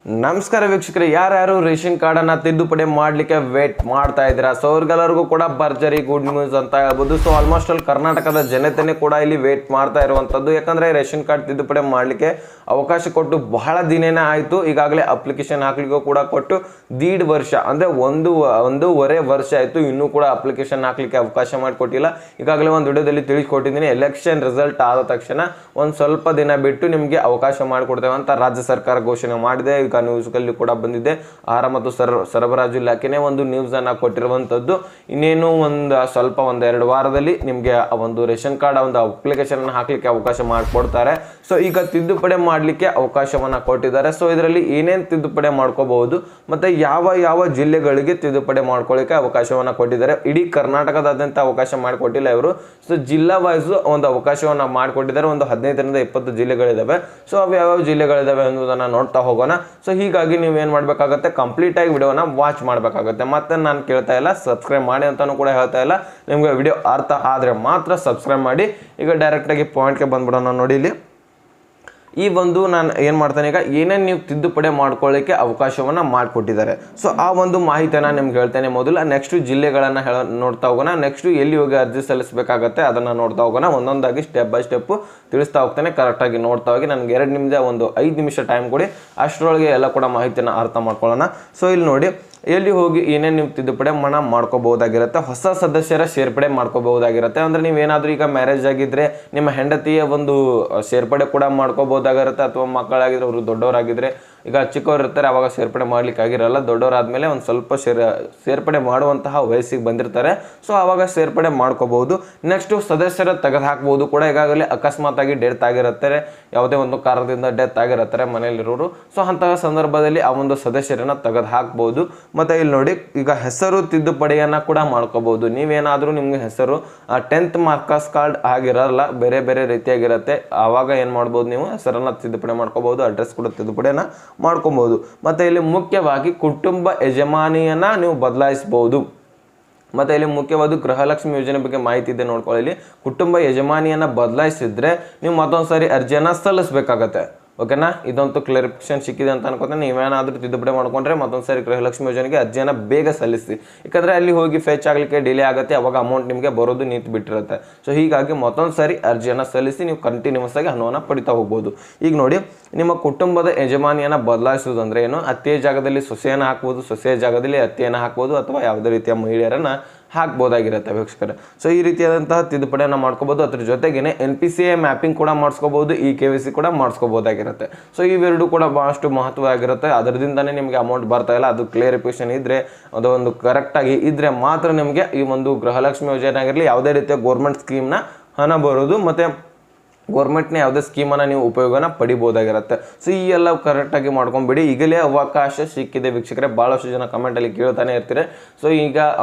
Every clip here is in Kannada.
ನಮಸ್ಕಾರ ವೀಕ್ಷಕರೇ, ಯಾರ್ಯಾರು ರೇಷನ್ ಕಾರ್ಡನ್ನು ತಿದ್ದುಪಡಿ ಮಾಡಲಿಕ್ಕೆ ವೇಟ್ ಮಾಡ್ತಾ ಇದ್ದೀರಾ? ಸೊ ಅವ್ರಿಗೆಲ್ಲರಿಗೂ ಕೂಡ ಭರ್ಜರಿ ಗುಡ್ ನ್ಯೂಸ್ ಅಂತ ಹೇಳ್ಬೋದು. ಸೊ ಆಲ್ಮೋಸ್ಟ್ ಅಲ್ಲಿ ಕರ್ನಾಟಕದ ಜನತೆನೇ ಕೂಡ ಇಲ್ಲಿ ವೇಟ್ ಮಾಡ್ತಾ ಇರುವಂಥದ್ದು. ಯಾಕಂದರೆ ರೇಷನ್ ಕಾರ್ಡ್ ತಿದ್ದುಪಡಿ ಮಾಡಲಿಕ್ಕೆ ಅವಕಾಶ ಕೊಟ್ಟು ಬಹಳ ದಿನನೇ ಆಯಿತು. ಈಗಾಗಲೇ ಅಪ್ಲಿಕೇಶನ್ ಹಾಕ್ಲಿಕ್ಕೂ ಕೂಡ ಕೊಟ್ಟು 1.5 ವರ್ಷ ಅಂದರೆ ಒಂದೂವರೆ ವರ್ಷ ಆಯಿತು. ಇನ್ನೂ ಕೂಡ ಅಪ್ಲಿಕೇಶನ್ ಹಾಕ್ಲಿಕ್ಕೆ ಅವಕಾಶ ಮಾಡಿಕೊಟ್ಟಿಲ್ಲ. ಈಗಾಗಲೇ ಒಂದು ವಿಡಿಯೋದಲ್ಲಿ ತಿಳಿಸ್ಕೊಟ್ಟಿದ್ದೀನಿ. ಎಲೆಕ್ಷನ್ ರಿಸಲ್ಟ್ ಆದ ತಕ್ಷಣ ಒಂದು ಸ್ವಲ್ಪ ದಿನ ಬಿಟ್ಟು ನಿಮಗೆ ಅವಕಾಶ ಮಾಡಿಕೊಡ್ತೇವೆ ಅಂತ ರಾಜ್ಯ ಸರ್ಕಾರ ಘೋಷಣೆ ಮಾಡಿದೆ. ಈಗ ನ್ಯೂಸ್ಗಳಲ್ಲಿ ಕೂಡ ಬಂದಿದೆ. ಆಹಾರ ಮತ್ತು ಸರಬರಾಜು ಇಲಾಖೆನೇ ಒಂದು ನ್ಯೂಸ್ ಅನ್ನ ಕೊಟ್ಟಿರುವಂತದ್ದು. ಇನ್ನೇನು ಒಂದೆರಡು ವಾರದಲ್ಲಿ ನಿಮಗೆ ಒಂದು ರೇಷನ್ ಕಾರ್ಡ್ ಒಂದು ಅಪ್ಲಿಕೇಶನ್ ಹಾಕ್ಲಿಕ್ಕೆ ಅವಕಾಶ ಮಾಡಿಕೊಡ್ತಾರೆ. ಸೊ ಈಗ ತಿದ್ದುಪಡಿ ಮಾಡಲಿಕ್ಕೆ ಅವಕಾಶವನ್ನ ಕೊಟ್ಟಿದ್ದಾರೆ. ಸೊ ಇದರಲ್ಲಿ ಏನೇನು ತಿದ್ದುಪಡಿ ಮಾಡ್ಕೋಬಹುದು ಮತ್ತೆ ಯಾವ ಜಿಲ್ಲೆಗಳಿಗೆ ತಿದ್ದುಪಡಿ ಮಾಡ್ಕೊಳ್ಳಿಕ್ಕೆ ಅವಕಾಶವನ್ನ ಕೊಟ್ಟಿದ್ದಾರೆ. ಇಡೀ ಕರ್ನಾಟಕದಾದ್ಯಂತ ಅವಕಾಶ ಮಾಡಿಕೊಟ್ಟಿಲ್ಲ ಇವರು. ಸೊ ಜಿಲ್ಲಾ ವೈಸ್ ಒಂದು ಅವಕಾಶವನ್ನ ಮಾಡಿಕೊಟ್ಟಿದ್ದಾರೆ. ಒಂದು 15ರಿಂದ 20 ಜಿಲ್ಲೆಗಳಿದಾವೆ. ಸೊ ಅವು ಯಾವ ಜಿಲ್ಲೆಗಳಿದಾವೆ ಅನ್ನೋದನ್ನ ನೋಡ್ತಾ ಹೋಗೋಣ. ಸೊ ಹೀಗಾಗಿ ನೀವು ಏನು ಮಾಡಬೇಕಾಗುತ್ತೆ, ಕಂಪ್ಲೀಟ್ ಆಗಿ ವಿಡಿಯೋನ ವಾಚ್ ಮಾಡಬೇಕಾಗುತ್ತೆ. ಮತ್ತೆ ನಾನು ಕೇಳ್ತಾ ಇಲ್ಲ ಸಬ್ಸ್ಕ್ರೈಬ್ ಮಾಡಿ ಅಂತಾನು ಕೂಡ ಹೇಳ್ತಾ ಇಲ್ಲ. ನಿಮಗೆ ವಿಡಿಯೋ ಅರ್ಥ ಆದರೆ ಮಾತ್ರ ಸಬ್ಸ್ಕ್ರೈಬ್ ಮಾಡಿ. ಈಗ ಡೈರೆಕ್ಟಾಗಿ ಪಾಯಿಂಟ್ಗೆ ಬಂದ್ಬಿಡೋಣ. ನೋಡಿ, ಇಲ್ಲಿ ಈ ಒಂದು ನಾನು ಏನು ಮಾಡ್ತೇನೆ, ಈಗ ಏನೇನು ನೀವು ತಿದ್ದುಪಡಿ ಮಾಡ್ಕೊಳ್ಳಿಕ್ಕೆ ಅವಕಾಶವನ್ನು ಮಾಡಿಕೊಟ್ಟಿದ್ದಾರೆ. ಸೊ ಆ ಒಂದು ಮಾಹಿತಿಯನ್ನು ನಿಮ್ಗೆ ಹೇಳ್ತೇನೆ. ಮೊದಲು ನೆಕ್ಸ್ಟ್ ಜಿಲ್ಲೆಗಳನ್ನು ನೋಡ್ತಾ ಹೋಗೋಣ. ನೆಕ್ಸ್ಟ್ ಎಲ್ಲಿ ಹೋಗಿ ಅರ್ಜಿ ಸಲ್ಲಿಸಬೇಕಾಗತ್ತೆ ಅದನ್ನು ನೋಡ್ತಾ ಹೋಗೋಣ. ಒಂದೊಂದಾಗಿ ಸ್ಟೆಪ್ ಬೈ ಸ್ಟೆಪ್ಪು ತಿಳಿಸ್ತಾ ಹೋಗ್ತೇನೆ. ಕರೆಕ್ಟಾಗಿ ನೋಡ್ತಾ ಹೋಗಿ. ನನಗೆ 2 ನಿಮಿಷ ಒಂದು 5 ನಿಮಿಷ ಟೈಮ್ ಕೊಡಿ. ಅಷ್ಟರೊಳಗೆ ಎಲ್ಲ ಕೂಡ ಮಾಹಿತಿಯನ್ನು ಅರ್ಥ ಮಾಡ್ಕೊಳ್ಳೋಣ. ಸೊ ಇಲ್ಲಿ ನೋಡಿ, ಎಲ್ಲಿ ಹೋಗಿ ಏನೇನು ನೀವು ತಿದ್ದುಪಡಿ ಮಾಡ್ಕೋಬಹುದಾಗಿರುತ್ತೆ. ಹೊಸ ಸದಸ್ಯರ ಸೇರ್ಪಡೆ ಮಾಡ್ಕೋಬಹುದಾಗಿರುತ್ತೆ. ಅಂದರೆ ನೀವೇನಾದರೂ ಈಗ ಮ್ಯಾರೇಜ್ ಆಗಿದ್ರೆ ನಿಮ್ಮ ಹೆಂಡತಿಯ ಒಂದು ಸೇರ್ಪಡೆ ಕೂಡ ಮಾಡ್ಕೋಬಹುದಾಗಿರುತ್ತೆ. ಅಥವಾ ಮಕ್ಕಳಾಗಿದ್ರೆ, ಅವರು ದೊಡ್ಡವರಾಗಿದ್ರೆ, ಈಗ ಚಿಕ್ಕವರು ಇರ್ತಾರೆ ಅವಾಗ ಸೇರ್ಪಡೆ ಮಾಡ್ಲಿಕ್ಕೆ ಆಗಿರಲ್ಲ. ದೊಡ್ಡವರಾದ್ಮೇಲೆ ಒಂದು ಸ್ವಲ್ಪ ಸೇರ್ಪಡೆ ಮಾಡುವಂತಹ ವಯಸ್ಸಿಗೆ ಬಂದಿರ್ತಾರೆ. ಸೊ ಆವಾಗ ಸೇರ್ಪಡೆ ಮಾಡ್ಕೋಬಹುದು. ನೆಕ್ಸ್ಟ್ ಸದಸ್ಯರ ತೆಗೆದು ಹಾಕ್ಬೋದು ಕೂಡ. ಈಗಾಗಲೇ ಅಕಸ್ಮಾತ್ ಆಗಿ ಡೆತ್ ಆಗಿರುತ್ತಾರೆ, ಯಾವುದೇ ಒಂದು ಕಾರಣದಿಂದ ಡೆತ್ ಆಗಿರುತ್ತಾರೆ ಮನೆಯಲ್ಲಿರೋರು. ಸೊ ಅಂತಹ ಸಂದರ್ಭದಲ್ಲಿ ಆ ಒಂದು ಸದಸ್ಯರನ್ನ ತೆಗೆದು ಹಾಕ್ಬೋದು. ಮತ್ತೆ ಇಲ್ಲಿ ನೋಡಿ, ಈಗ ಹೆಸರು ತಿದ್ದುಪಡಿಯನ್ನ ಕೂಡ ಮಾಡ್ಕೋಬಹುದು. ನೀವೇನಾದ್ರೂ ನಿಮ್ಗೆ ಹೆಸರು 10th ಮಾರ್ಕಸ್ ಕಾರ್ಡ್ ಆಗಿರಲ್ಲ, ಬೇರೆ ಬೇರೆ ರೀತಿಯಾಗಿರುತ್ತೆ. ಆವಾಗ ಏನ್ ಮಾಡ್ಬೋದು, ನೀವು ಹೆಸರನ್ನ ತಿದ್ದುಪಡಿ ಮಾಡ್ಕೋಬಹುದು. ಅಡ್ರೆಸ್ ಕೂಡ ತಿದ್ದುಪಡಿಯನ್ನ ಮಾಡ್ಕೊಬಹುದು. ಮತ್ತೆ ಇಲ್ಲಿ ಮುಖ್ಯವಾಗಿ ಕುಟುಂಬ ಯಜಮಾನಿಯನ್ನ ನೀವು ಬದಲಾಯಿಸಬಹುದು. ಮತ್ತೆ ಇಲ್ಲಿ ಮುಖ್ಯವಾದ ಗೃಹಲಕ್ಷ್ಮಿ ಯೋಜನೆ ಬಗ್ಗೆ ಮಾಹಿತಿ ಇದೆ, ನೋಡ್ಕೊಳ್ಳಿ. ಕುಟುಂಬ ಯಜಮಾನಿಯನ್ನ ಬದಲಾಯಿಸಿದ್ರೆ ನೀವು ಮತ್ತೊಂದ್ಸರಿ ಅರ್ಜಿಯನ್ನ ಸಲ್ಲಿಸಬೇಕಾಗತ್ತೆ. ಓಕೆನಾ? ಇದಂತೂ ಕ್ಲಾರಿಫಿಕೇಶನ್ ಸಿಕ್ಕಿದೆ ಅಂತ ಅನ್ಕೋತೀನಿ. ನೀವೇನಾದ್ರೂ ತಿದ್ದುಪಡಿ ಮಾಡ್ಕೊಂಡ್ರೆ ಮತ್ತೊಂದ್ಸರಿ ಗೃಹಲಕ್ಷ್ಮಿ ಯೋಜನೆಗೆ ಅರ್ಜಿಯನ್ನು ಬೇಗ ಸಲ್ಲಿಸಿ. ಯಾಕಂದ್ರೆ ಅಲ್ಲಿ ಹೋಗಿ ಫೆಚ್ ಆಗಲಿಕ್ಕೆ ಡಿಲೇ ಆಗುತ್ತೆ. ಅವಾಗ ಅಮೌಂಟ್ ನಿಮಗೆ ಬರೋದು ನಿಂತು ಬಿಟ್ಟಿರುತ್ತೆ. ಸೊ ಹೀಗಾಗಿ ಮತ್ತೊಂದ್ಸರಿ ಅರ್ಜಿಯನ್ನು ಸಲ್ಲಿಸಿ ನೀವು ಕಂಟಿನ್ಯೂಸ್ ಆಗಿ ಹಣವನ್ನು ಪಡಿತಾ ಹೋಗ್ಬೋದು. ಈಗ ನೋಡಿ, ನಿಮ್ಮ ಕುಟುಂಬದ ಯಜಮಾನಿಯನ್ನ ಬದಲಾಯಿಸುವುದಂದ್ರೆ ಏನು? ಅತ್ತೆಯ ಜಾಗದಲ್ಲಿ ಸೊಸೆಯನ್ನು ಹಾಕ್ಬೋದು, ಸೊಸೆಯ ಜಾಗದಲ್ಲಿ ಅತ್ತೆಯನ್ನು ಹಾಕ್ಬೋದು, ಅಥವಾ ಯಾವುದೇ ರೀತಿಯ ಮಹಿಳೆಯರನ್ನ ಹಾಕ್ಬೋದಾಗಿರುತ್ತೆ ವೀಕ್ಷಕರೇ. ಸೊ ಈ ರೀತಿಯಾದಂತಹ ತಿದ್ದುಪಡಿಯನ್ನು ಮಾಡ್ಕೋಬಹುದು. ಅದ್ರ ಜೊತೆಗೇನೆ NPCI ಮ್ಯಾಪಿಂಗ್ ಕೂಡ ಮಾಡಿಸ್ಕೋಬಹುದು, KYC ಕೂಡ ಮಾಡಿಸ್ಕೋಬಹುದಾಗಿರುತ್ತೆ. ಸೊ ಇವೆರಡು ಕೂಡ ಬಹಳಷ್ಟು ಮಹತ್ವ ಆಗಿರುತ್ತೆ. ಅದರಿಂದನೇ ನಿಮಗೆ ಅಮೌಂಟ್ ಬರ್ತಾ ಇಲ್ಲ. ಅದು ಕ್ಲಿಯರಿಫಿಕೇಶನ್ ಇದ್ರೆ, ಅದೊಂದು ಕರೆಕ್ಟಾಗಿ ಇದ್ರೆ ಮಾತ್ರ ನಿಮಗೆ ಈ ಒಂದು ಗೃಹಲಕ್ಷ್ಮಿ ಯೋಜನೆ ಆಗಿರಲಿ, ಯಾವುದೇ ರೀತಿಯ ಗೌರ್ಮೆಂಟ್ ಸ್ಕೀಮ್ನ ಹಣ ಬರೋದು, ಮತ್ತೆ ಗೌರ್ಮೆಂಟ್ನ ಯಾವುದೇ ಸ್ಕೀಮನ್ನು ನೀವು ಉಪಯೋಗನ ಪಡಿಬೋದಾಗಿರುತ್ತೆ. ಸೊ ಈ ಎಲ್ಲ ಕರೆಕ್ಟಾಗಿ ಮಾಡ್ಕೊಂಬಿಡಿ. ಈಗಲೇ ಅವಕಾಶ ಸಿಕ್ಕಿದೆ ವೀಕ್ಷಕರೇ. ಭಾಳಷ್ಟು ಜನ ಕಮೆಂಟಲ್ಲಿ ಕೇಳ್ತಾನೆ ಇರ್ತೀರಿ. ಸೊ ಈಗ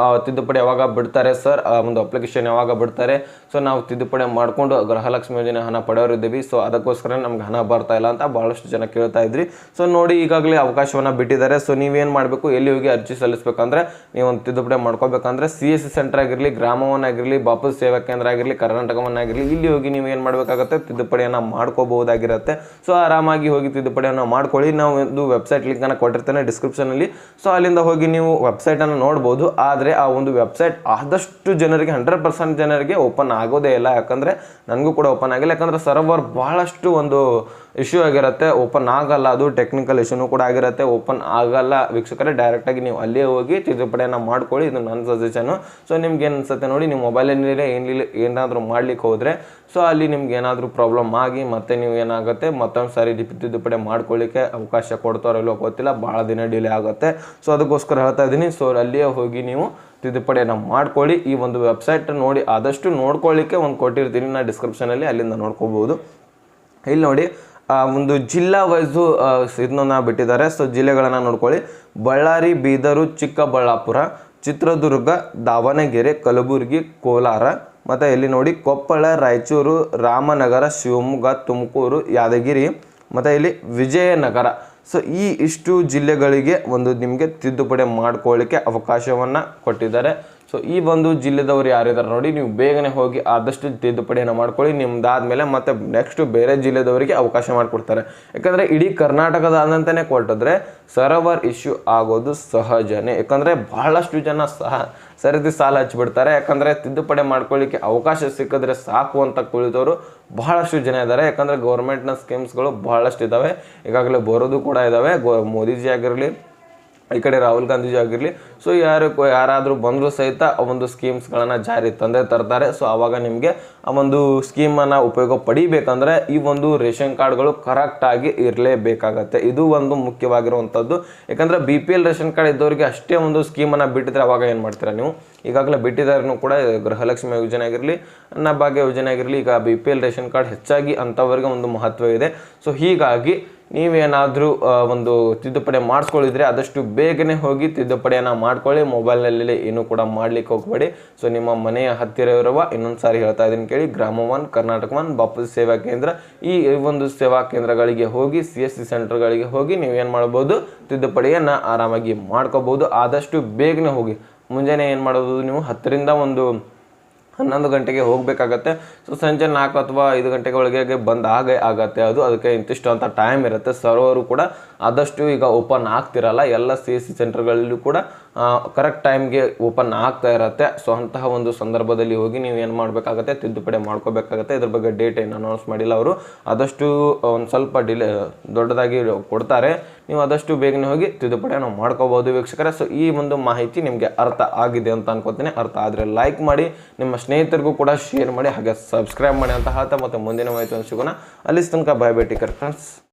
ತಿದ್ದುಪಡಿ ಯಾವಾಗ ಬಿಡ್ತಾರೆ ಸರ್, ಒಂದು ಅಪ್ಲಿಕೇಶನ್ ಯಾವಾಗ ಬಿಡ್ತಾರೆ? ಸೊ ನಾವು ತಿದ್ದುಪಡಿ ಮಾಡಿಕೊಂಡು ಗೃಹಲಕ್ಷ್ಮಿ ಯೋಜನೆ ಹಣ ಪಡೆಯೋರಿದ್ದೀವಿ. ಸೊ ಅದಕ್ಕೋಸ್ಕರ ನಮ್ಗೆ ಹಣ ಬರ್ತಾ ಇಲ್ಲ ಅಂತ ಭಾಳಷ್ಟು ಜನ ಕೇಳ್ತಾ ಇದ್ರಿ. ಸೊ ನೋಡಿ, ಈಗಾಗಲೇ ಅವಕಾಶವನ್ನು ಬಿಟ್ಟಿದ್ದಾರೆ. ಸೊ ನೀವೇನು ಮಾಡಬೇಕು, ಎಲ್ಲಿ ಹೋಗಿ ಅರ್ಜಿ ಸಲ್ಲಿಸಬೇಕಂದ್ರೆ, ನೀವು ಒಂದು ತಿದ್ದುಪಡಿ ಮಾಡ್ಕೋಬೇಕಂದ್ರೆ CSC ಸೆಂಟರ್ ಆಗಿರಲಿ, ಗ್ರಾಮವನ್ನಾಗಿರಲಿ, ಬಾಪು ಸೇವಾ ಕೇಂದ್ರ ಆಗಿರಲಿ, ಕರ್ನಾಟಕವನ್ನಾಗಿರಲಿ, ಇಲ್ಲಿ ಹೋಗಿ ನೀವು ಏನು ಮಾಡಬೇಕಾಗುತ್ತೆ, ತಿದ್ದುಪಡಿಯನ್ನು ಮಾಡ್ಕೋಬಹುದಾಗಿರುತ್ತೆ. ಸೊ ಆರಾಮಾಗಿ ಹೋಗಿ ತಿದ್ದುಪಡಿಯನ್ನು ಮಾಡ್ಕೊಳ್ಳಿ. ನಾವು ಒಂದು ವೆಬ್ಸೈಟ್ ಲಿಂಕ್ ಅನ್ನು ಕೊಟ್ಟಿರ್ತೇನೆ ಡಿಸ್ಕ್ರಿಪ್ಷನ್ ಅಲ್ಲಿ. ಸೊ ಅಲ್ಲಿಂದ ಹೋಗಿ ನೀವು ವೆಬ್ಸೈಟ್ ಅನ್ನು ನೋಡಬಹುದು. ಆದರೆ ಆ ಒಂದು ವೆಬ್ಸೈಟ್ ಆದಷ್ಟು ಜನರಿಗೆ 100% ಜನರಿಗೆ ಓಪನ್ ಆಗೋದೇ ಇಲ್ಲ. ಯಾಕಂದ್ರೆ ನನಗೂ ಕೂಡ ಓಪನ್ ಆಗಿಲ್ಲ. ಯಾಕಂದ್ರೆ ಸರ್ವರ್ ಬಹಳಷ್ಟು ಒಂದು ಇಶ್ಯೂ ಆಗಿರುತ್ತೆ, ಓಪನ್ ಆಗಲ್ಲ. ಅದು ಟೆಕ್ನಿಕಲ್ ಇಶ್ಯೂನೂ ಕೂಡ ಆಗಿರುತ್ತೆ, ಓಪನ್ ಆಗಲ್ಲ ವೀಕ್ಷಕರೇ. ಡೈರೆಕ್ಟಾಗಿ ನೀವು ಅಲ್ಲೇ ಹೋಗಿ ತಿದ್ದುಪಡಿಯನ್ನು ಮಾಡ್ಕೊಳ್ಳಿ. ಇದು ನನ್ನ ಸಜೆಷನು. ಸೊ ನಿಮ್ಗೆ ಏನು ಅನ್ಸುತ್ತೆ ನೋಡಿ, ನೀವು ಮೊಬೈಲಲ್ಲಿ ಏನಾದರೂ ಮಾಡ್ಲಿಕ್ಕೆ ಹೋದರೆ, ಸೊ ಅಲ್ಲಿ ನಿಮ್ಗೆ ಏನಾದರೂ ಪ್ರಾಬ್ಲಮ್ ಆಗಿ ಮತ್ತೆ ನೀವು ಏನಾಗುತ್ತೆ, ಮತ್ತೊಂದು ಸಾರಿ ತಿದ್ದುಪಡಿ ಮಾಡ್ಕೊಳ್ಳಿಕ್ಕೆ ಅವಕಾಶ ಕೊಡ್ತಾರೋ ಇಲ್ಲೋ ಗೊತ್ತಿಲ್ಲ, ಭಾಳ ದಿನ ಡಿಲೇ ಆಗುತ್ತೆ. ಸೊ ಅದಕ್ಕೋಸ್ಕರ ಹೇಳ್ತಾ ಇದ್ದೀನಿ. ಸೊ ಅಲ್ಲಿಯೇ ಹೋಗಿ ನೀವು ತಿದ್ದುಪಡಿಯನ್ನು ಮಾಡ್ಕೊಳ್ಳಿ. ಈ ಒಂದು ವೆಬ್ಸೈಟ್ ನೋಡಿ ಆದಷ್ಟು ನೋಡ್ಕೊಳ್ಳಿಕ್ಕೆ ಒಂದು ಕೊಟ್ಟಿರ್ತೀನಿ ನಾನು ಡಿಸ್ಕ್ರಿಪ್ಷನಲ್ಲಿ, ಅಲ್ಲಿಂದ ನೋಡ್ಕೋಬಹುದು. ಇಲ್ಲಿ ನೋಡಿ, ಒಂದು ಜಿಲ್ಲಾ ವೈಸು ಇದನ್ನ ಬಿಟ್ಟಿದ್ದಾರೆ. ಸೊ ಜಿಲ್ಲೆಗಳನ್ನು ನೋಡ್ಕೊಳ್ಳಿ. ಬಳ್ಳಾರಿ, ಬೀದರು, ಚಿಕ್ಕಬಳ್ಳಾಪುರ, ಚಿತ್ರದುರ್ಗ, ದಾವಣಗೆರೆ, ಕಲಬುರಗಿ, ಕೋಲಾರ, ಮತ್ತು ಇಲ್ಲಿ ನೋಡಿ ಕೊಪ್ಪಳ, ರಾಯಚೂರು, ರಾಮನಗರ, ಶಿವಮೊಗ್ಗ, ತುಮಕೂರು, ಯಾದಗಿರಿ, ಮತ್ತು ಇಲ್ಲಿ ವಿಜಯನಗರ. ಸೊ ಇಷ್ಟು ಜಿಲ್ಲೆಗಳಿಗೆ ಒಂದು ನಿಮಗೆ ತಿದ್ದುಪಡಿ ಮಾಡ್ಕೊಳ್ಳಿಕ್ಕೆ ಅವಕಾಶವನ್ನು ಕೊಟ್ಟಿದ್ದಾರೆ. ಸೊ ಈ ಒಂದು ಜಿಲ್ಲೆದವರು ಯಾರಿದ್ದಾರೆ ನೋಡಿ, ನೀವು ಬೇಗನೆ ಹೋಗಿ ಆದಷ್ಟು ತಿದ್ದುಪಡಿಯನ್ನು ಮಾಡ್ಕೊಳ್ಳಿ. ನಿಮ್ದಾದ್ಮೇಲೆ ಮತ್ತೆ ನೆಕ್ಸ್ಟ್ ಬೇರೆ ಜಿಲ್ಲೆದವರಿಗೆ ಅವಕಾಶ ಮಾಡಿಕೊಡ್ತಾರೆ. ಯಾಕಂದರೆ ಇಡೀ ಕರ್ನಾಟಕದಾದಂತಲೇ ಕೊಟ್ಟಿದ್ರೆ ಸರ್ವರ್ ಇಶ್ಯೂ ಆಗೋದು ಸಹಜನೇ. ಯಾಕಂದರೆ ಬಹಳಷ್ಟು ಜನ ಸರಿದಿ ಸಾಲ ಹಚ್ಚಿಬಿಡ್ತಾರೆ. ಯಾಕಂದರೆ ತಿದ್ದುಪಡಿ ಮಾಡ್ಕೊಳ್ಳಿಕ್ಕೆ ಅವಕಾಶ ಸಿಕ್ಕಿದ್ರೆ ಸಾಕು ಅಂತ ಕುಳಿತವರು ಬಹಳಷ್ಟು ಜನ ಇದ್ದಾರೆ. ಯಾಕಂದರೆ ಗೌರ್ಮೆಂಟ್ನ ಸ್ಕೀಮ್ಸ್ಗಳು ಬಹಳಷ್ಟು ಇದ್ದಾವೆ, ಈಗಾಗಲೇ ಬರೋದು ಕೂಡ ಇದ್ದಾವೆ. ಮೋದಿಜಿ ಆಗಿರಲಿ, ಈ ಕಡೆ ರಾಹುಲ್ ಗಾಂಧೀಜಿ ಆಗಿರಲಿ, ಸೊ ಯಾರಾದರೂ ಬಂದರೂ ಸಹಿತ ಆ ಒಂದು ಸ್ಕೀಮ್ಸ್ಗಳನ್ನು ಜಾರಿ ತರ್ತಾರೆ. ಸೊ ಆವಾಗ ನಿಮಗೆ ಆ ಒಂದು ಸ್ಕೀಮನ್ನು ಉಪಯೋಗ ಪಡಿಬೇಕಂದ್ರೆ ಈ ಒಂದು ರೇಷನ್ ಕಾರ್ಡ್ಗಳು ಕರೆಕ್ಟಾಗಿ ಇರಲೇಬೇಕಾಗತ್ತೆ. ಇದು ಒಂದು ಮುಖ್ಯವಾಗಿರುವಂಥದ್ದು. ಯಾಕಂದರೆ BPL ರೇಷನ್ ಕಾರ್ಡ್ ಇದ್ದವರಿಗೆ ಅಷ್ಟೇ ಒಂದು ಸ್ಕೀಮನ್ನು ಬಿಟ್ಟಿದ್ರೆ ಅವಾಗ ಏನು ಮಾಡ್ತೀರಾ ನೀವು? ಈಗಾಗಲೇ ಬಿಟ್ಟಿದ್ದಾರೂ ಕೂಡ ಗೃಹಲಕ್ಷ್ಮಿ ಯೋಜನೆ ಆಗಿರಲಿ, ಅನ್ನಭಾಗ್ಯ ಯೋಜನೆ ಆಗಿರಲಿ, ಈಗ BPL ರೇಷನ್ ಕಾರ್ಡ್ ಹೆಚ್ಚಾಗಿ ಅಂಥವ್ರಿಗೆ ಒಂದು ಮಹತ್ವ ಇದೆ. ಸೊ ಹೀಗಾಗಿ ನೀವೇನಾದರೂ ಒಂದು ತಿದ್ದುಪಡಿ ಮಾಡಿಸ್ಕೊಳ್ಳಿದ್ರೆ ಆದಷ್ಟು ಬೇಗನೆ ಹೋಗಿ ತಿದ್ದುಪಡಿಯನ್ನು ಮಾಡ್ಕೊಳ್ಳಿ. ಮೊಬೈಲ್ನಲ್ಲಿ ಏನೂ ಕೂಡ ಮಾಡಲಿಕ್ಕೆ ಹೋಗಬೇಡಿ. ಸೊ ನಿಮ್ಮ ಮನೆಯ ಹತ್ತಿರ ಇರುವ, ಇನ್ನೊಂದು ಸಾರಿ ಹೇಳ್ತಾ ಇದ್ದೀನಿ ಕೇಳಿ, ಗ್ರಾಮ 1, ಕರ್ನಾಟಕ 1 ಬಾಪೂಜಿ ಸೇವಾ ಕೇಂದ್ರ, ಈ ಒಂದು ಸೇವಾ ಕೇಂದ್ರಗಳಿಗೆ ಹೋಗಿ, CSC ಸೆಂಟರ್ಗಳಿಗೆ ಹೋಗಿ ನೀವೇನು ಮಾಡ್ಬೋದು, ತಿದ್ದುಪಡಿಯನ್ನು ಆರಾಮಾಗಿ ಮಾಡ್ಕೋಬೋದು. ಆದಷ್ಟು ಬೇಗನೆ ಹೋಗಿ. ಮುಂಜಾನೆ ಏನು ಮಾಡೋದು, ನೀವು 10ರಿಂದ 11 ಗಂಟೆಗೆ ಹೋಗಬೇಕಾಗತ್ತೆ. ಸೊ ಸಂಜೆ 4 ಅಥವಾ 5 ಗಂಟೆಗೆ ಒಳಗೆ ಆಗತ್ತೆ. ಅದಕ್ಕೆ ಇಂತಿಷ್ಟು ಅಂತ ಟೈಮ್ ಇರುತ್ತೆ. ಸರ್ವರು ಕೂಡ ಆದಷ್ಟು ಈಗ ಓಪನ್ ಆಗ್ತಿರಲ್ಲ, ಎಲ್ಲ CSC ಸೆಂಟರ್ಗಳಲ್ಲೂ ಕೂಡ ಕರೆಕ್ಟ್ ಟೈಮ್ಗೆ ಓಪನ್ ಆಗ್ತಾ ಇರುತ್ತೆ. ಸೊ ಅಂತಹ ಒಂದು ಸಂದರ್ಭದಲ್ಲಿ ಹೋಗಿ ನೀವು ಏನು ಮಾಡಬೇಕಾಗತ್ತೆ, ತಿದ್ದುಪಡಿ ಮಾಡ್ಕೋಬೇಕಾಗತ್ತೆ. ಇದ್ರ ಬಗ್ಗೆ ಡೇಟ್ ಏನು ಅನೌನ್ಸ್ ಮಾಡಿಲ್ಲ ಅವರು, ಆದಷ್ಟು ಒಂದು ಸ್ವಲ್ಪ ದೊಡ್ಡದಾಗಿ ಕೊಡ್ತಾರೆ. ನೀವು ಆದಷ್ಟು ಬೇಗನೆ ಹೋಗಿ ತಿದ್ದುಪಡಿಯನ್ನು ಮಾಡ್ಕೋಬೋದು ವೀಕ್ಷಕರೇ. ಸೊ ಈ ಒಂದು ಮಾಹಿತಿ ನಿಮಗೆ ಅರ್ಥ ಆಗಿದೆ ಅಂತ ಅನ್ಕೋತೀನಿ. ಅರ್ಥ ಆದರೆ ಲೈಕ್ ಮಾಡಿ, ನಿಮ್ಮ ಸ್ನೇಹಿತರಿಗೂ ಕೂಡ ಶೇರ್ ಮಾಡಿ, ಹಾಗೆ ಸಬ್ಸ್ಕ್ರೈಬ್ ಮಾಡಿ ಅಂತ ಹೇಳ್ತಾ ಮತ್ತೆ ಮುಂದಿನ ಮಾಹಿತಿಯನ್ನು ಸಿಗೋಣ. ಅಲ್ಲಿ ತನಕ bye bye, take care friends.